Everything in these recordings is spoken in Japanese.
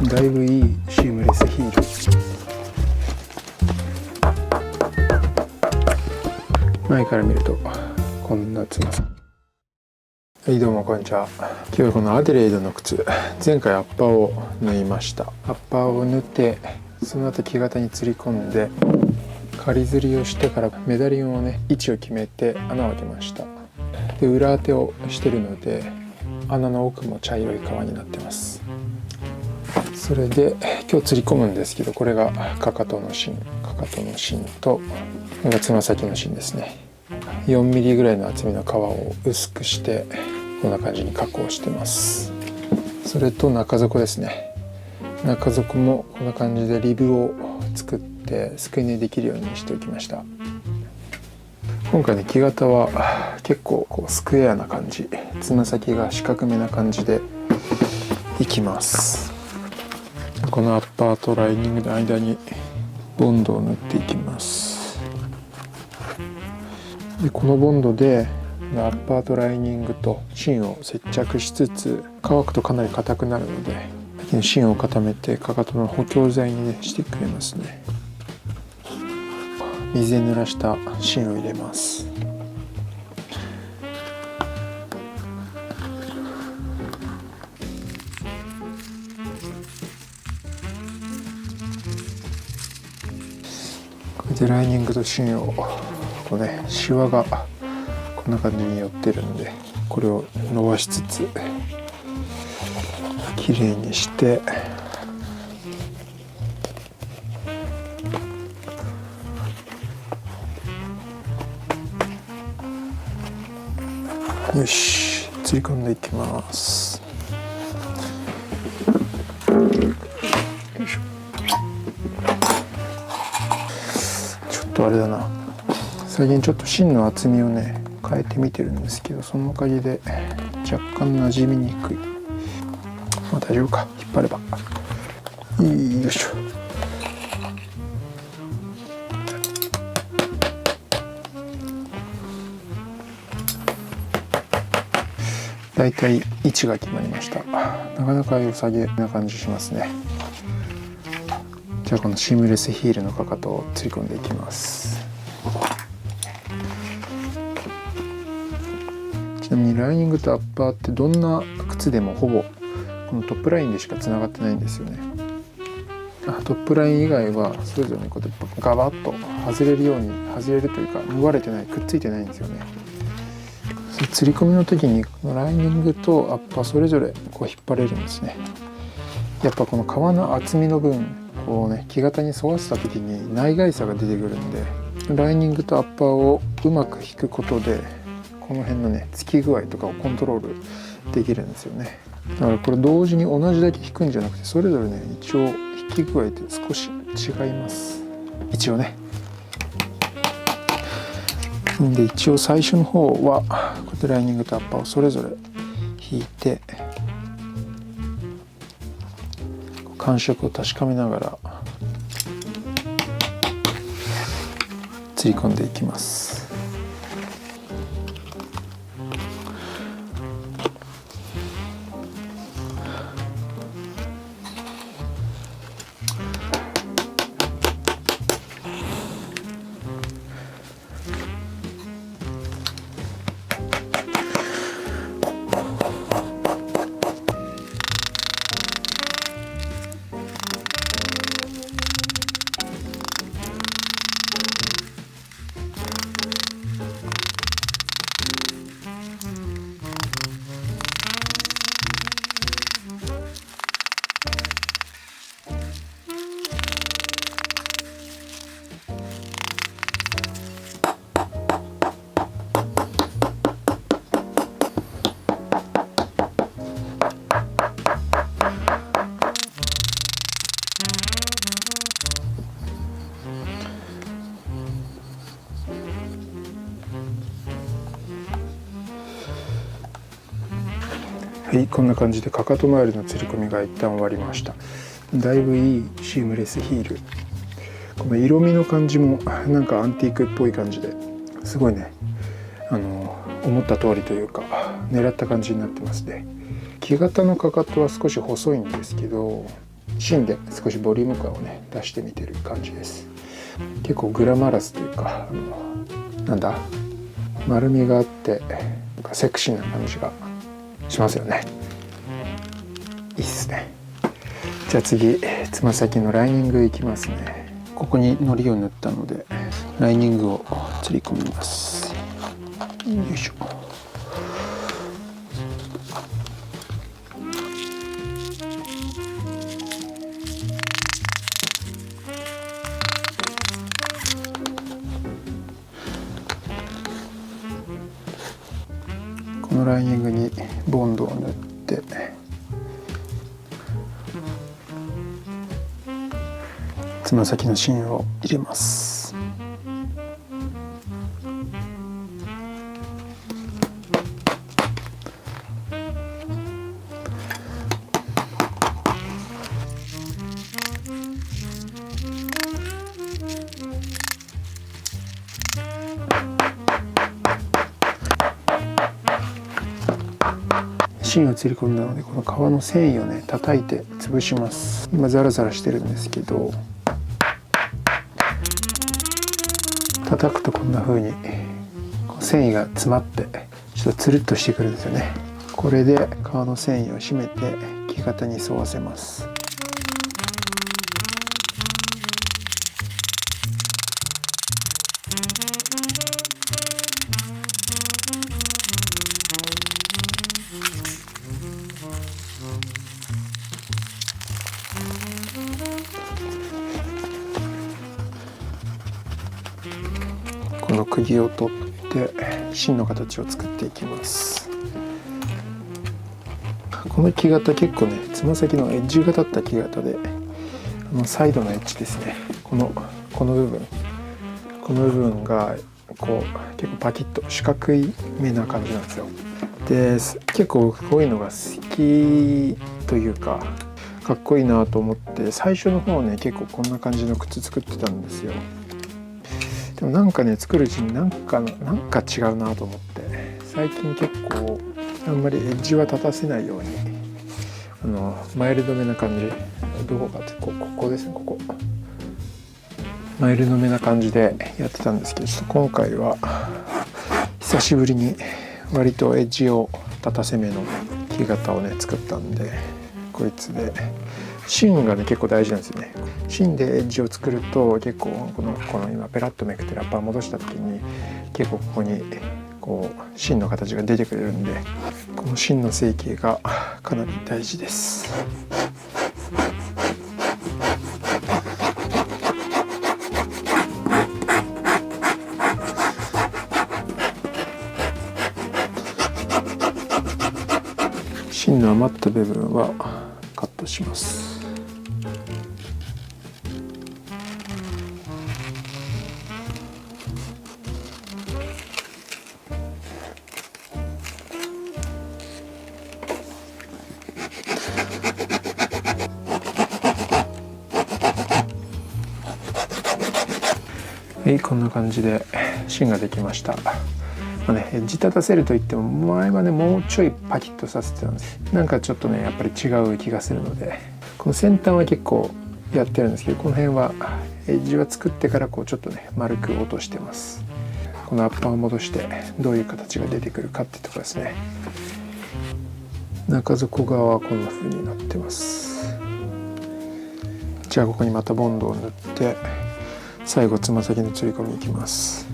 だいぶいいシームレスヒール。前から見るとこんなつま先。はい、どうもこんにちは。今日はこのアデレイドの靴、前回アッパーを縫いました。アッパーを縫って、その後木型に吊り込んで仮吊りをしてからメダリオンをね、位置を決めて穴を開けました。で、裏当てをしてるので穴の奥も茶色い革になってます。それで今日吊り込むんですけど、これがかかとの芯とこれがつま先の芯ですね。4ミリぐらいの厚みの革を薄くしてこんな感じに加工してます。それと中底ですね。中底もこんな感じでリブを作ってすくい縫いできるようにしておきました。今回ね、木型は結構こうスクエアな感じ、つま先が四角めな感じでいきます。このアッパーとライニングの間にボンドを塗っていきます。でこのボンドでアッパーとライニングと芯を接着しつつ、乾くとかなり硬くなるので芯を固めてかかとの補強材に、してくれますね。水で濡らした芯を入れます。これでライニングと芯をこうね、シワがこんな感じに寄ってるので、これを伸ばしつつきれいにしてよし、吊り込んでいきます。よいしょ。ちょっとあれだな、最近ちょっと芯の厚みをね変えてみてるんですけど、そのおかげで若干馴染みにくい。まあ大丈夫か、引っ張れば。よいしょ。だいたい位置が決まりました。なかなか良さげな感じしますね。じゃあこのシームレスヒールのかかとを吊り込んでいきます。ちなみにライニングとアッパーってどんな靴でもほぼこのトップラインでしかつながってないんですよね。トップライン以外はそれぞれにこうやってガバッと外れるように、外れるというか縫われてない、くっついてないんですよね。吊り込みの時にこのライニングとアッパーそれぞれこう引っ張れるんですね。やっぱこの革の厚みの分こうね、木型に沿わせた時に内外差が出てくるんで、ライニングとアッパーをうまく引くことでこの辺のね、つき具合とかをコントロールできるんですよね。だからこれ同時に同じだけ引くんじゃなくて、それぞれね、一応引き具合って少し違います。一応ね。で一応最初の方はこうやってライニングとアッパーをそれぞれ引いて感触を確かめながら吊り込んでいきます。はい、こんな感じでかかと周りの吊り込みが一旦終わりました。だいぶいいシームレスヒール。この色味の感じもなんかアンティークっぽい感じですごいね、思った通りというか狙った感じになってますね。木型のかかとは少し細いんですけど、芯で少しボリューム感をね出してみてる感じです。結構グラマラスというかなんだ丸みがあってセクシーな感じがしますよね。いいっすね。じゃあ次つま先のライニングいきますね。ここに糊を塗ったのでライニングを釣り込みます。よいしょ。このライニングにボンドを塗ってつま先の芯を入れます。芯を釣り込んだのでこの皮の繊維をね叩いて潰します。今ザラザラしてるんですけど叩くとこんな風に繊維が詰まってちょっとつるっとしてくるんですよね。これで皮の繊維を締めて木型に沿わせます。この釘を取って芯の形を作っていきます。この木型結構ねつま先のエッジが立った木型でサイドのエッジですね。この部分がこう結構パキッと四角い目な感じなんですよ。で結構こういうのが好きというかかっこいいなと思って最初の方ね結構こんな感じの靴作ってたんですよ。でもなんかね作るうちになんか違うなと思って最近結構あんまりエッジは立たせないようにマイルドめな感じ、どこかってここですね。ここマイルドめな感じでやってたんですけど、ちょっと今回は久しぶりに割とエッジを立たせめの木型をね作ったんで、こいつで芯がね結構大事なんですよね。芯でエッジを作ると結構この今ペラッとめくってラッパー戻した時に結構ここにこう芯の形が出てくれるんで、この芯の成形がかなり大事です。芯の余った部分はカットします。はい、こんな感じで芯ができました。エッジ立たせるといっても前はねもうちょいパキッとさせてたんです。なんかちょっとねやっぱり違う気がするので、この先端は結構やってるんですけど、この辺はエッジは作ってからこうちょっとね丸く落としてます。このアッパーを戻してどういう形が出てくるかってところですね。中底側はこんな風になってます。じゃあここにまたボンドを塗って最後つま先の釣り込みいきます。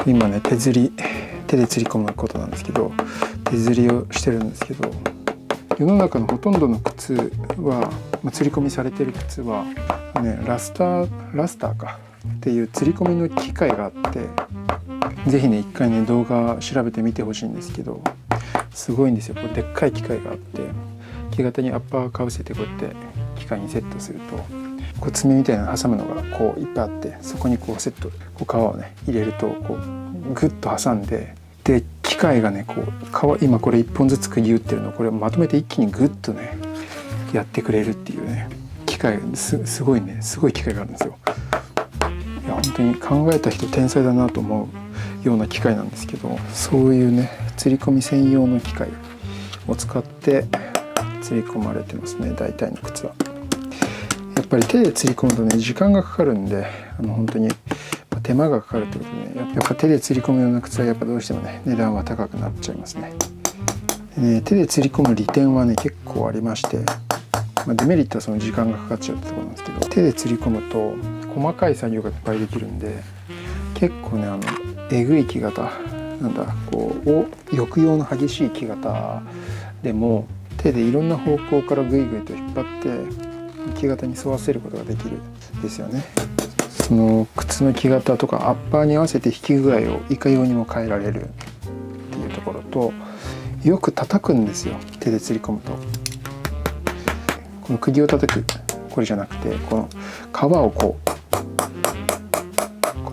今ね手で釣り込むことなんですけど、手釣りをしてるんですけど、世の中のほとんどの靴は、釣り込みされてる靴はねラスターかっていう釣り込みの機械があって、是非ね一回ね動画調べてみてほしいんですけど、すごいんですよ。これでっかい機械があって、木型にアッパーかぶせてこうやって機械にセットすると、こう爪みたいなの挟むのがこういっぱいあって、そこにこうセットこう皮をね入れるとこうグッと挟んで、で機械がねこう皮、今これ1本ずつ釘打ってるのをこれをまとめて一気にグッとねやってくれるっていうね機械、すごいね、すごい機械があるんですよ。いや本当に考えた人天才だなと思うような機械なんですけど、そういうね釣り込み専用の機械を使って釣り込まれてますね、大体の靴は。やっぱり手で釣り込むとね時間がかかるんで、本当に手間がかかるってことでね、やっぱ手で釣り込むような靴はやっぱどうしてもね値段は高くなっちゃいますね。で手で釣り込む利点はね結構ありまして、デメリットはその時間がかかっちゃうってところなんですけど、手で釣り込むと細かい作業がいっぱいできるんで、結構ねえぐい木型なんだこう抑揚の激しい木型でも手でいろんな方向からグイグイと引っ張って木型に沿わせることができるんですよね。その靴の木型とかアッパーに合わせて引き具合をいかようにも変えられるっていうところと、よく叩くんですよ、手で釣り込むと。この釘を叩くこれじゃなくて、この皮をこ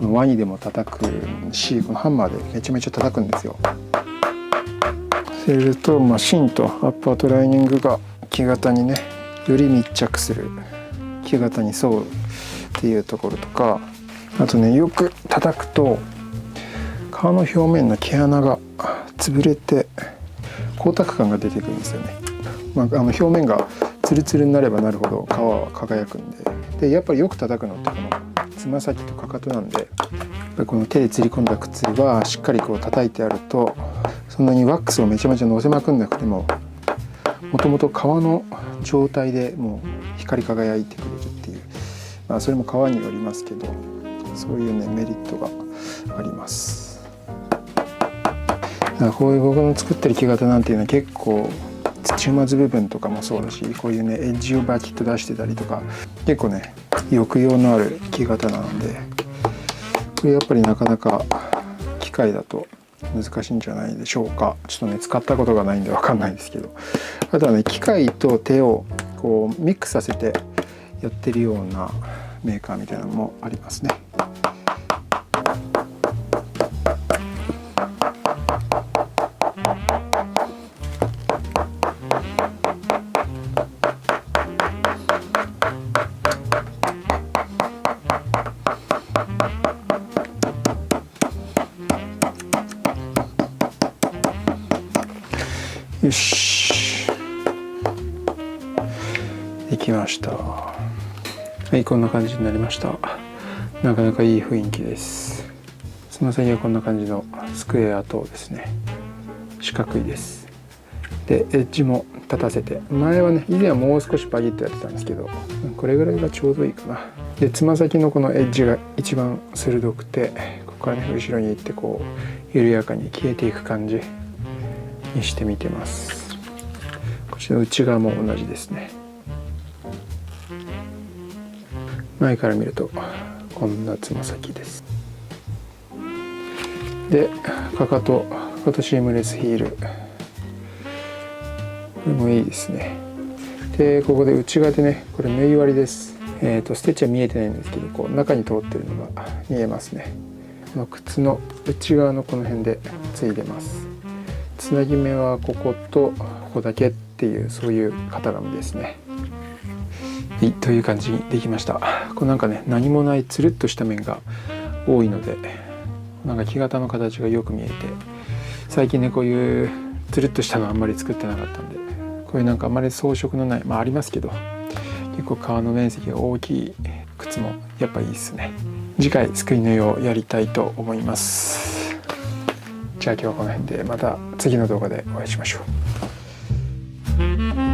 のワニでも叩くし、このハンマーでめちゃめちゃ叩くんですよ。すると、芯とアッパーとライニングが木型にねより密着する、木型に沿うっていうところとか、あとねよく叩くと皮の表面の毛穴が潰れて光沢感が出てくるんですよね。表面がツルツルになればなるほど皮は輝くんで、やっぱりよく叩くのってこのつま先とかかとなんで、やっぱりこの手で釣り込んだ靴はしっかりこう叩いてあると、そんなにワックスをめちゃめちゃ乗せまくんなくても、もともと皮の状態でもう光り輝いてくれるっていう、それも皮によりますけど、そういうねメリットがあります。こういう僕の作ってる木型なんていうのは結構土まず部分とかもそうだし、こういうねエッジをバキッと出してたりとか、結構ね抑揚のある木型なので、これやっぱりなかなか機械だと難しいんじゃないでしょうか。ちょっとね使ったことがないんで分かんないですけど、あとはね機械と手をこうミックスさせてやってるようなメーカーみたいなのもありますね。よし、できました。はい、こんな感じになりました。なかなかいい雰囲気です。つま先はこんな感じのスクエアとですね、四角いです。でエッジも立たせて、前はね以前はもう少しパギッとやってたんですけど、これぐらいがちょうどいいかな。でつま先のこのエッジが一番鋭くて、ここからね後ろに行ってこう緩やかに消えていく感じにしてみてます。こちら内側も同じですね。前から見るとこんなつま先です。でかかとシームレスヒール、これもいいですね。でここで内側でね、これ縫い割りです。ステッチは見えてないんですけど、こう中に通ってるのが見えますね。この靴の内側のこの辺でついでます。つなぎ目はこことここだけっていう、そういう型紙ですね。はい、という感じにできました。これなんかね何もないつるっとした面が多いので、なんか木型の形がよく見えて、最近ねこういうつるっとしたのあんまり作ってなかったんで、こういうなんかあんまり装飾のない、ありますけど結構革の面積が大きい靴もやっぱいいですね。次回すくい縫いをやりたいと思います。じゃあ今日はこの辺で、また次の動画でお会いしましょう。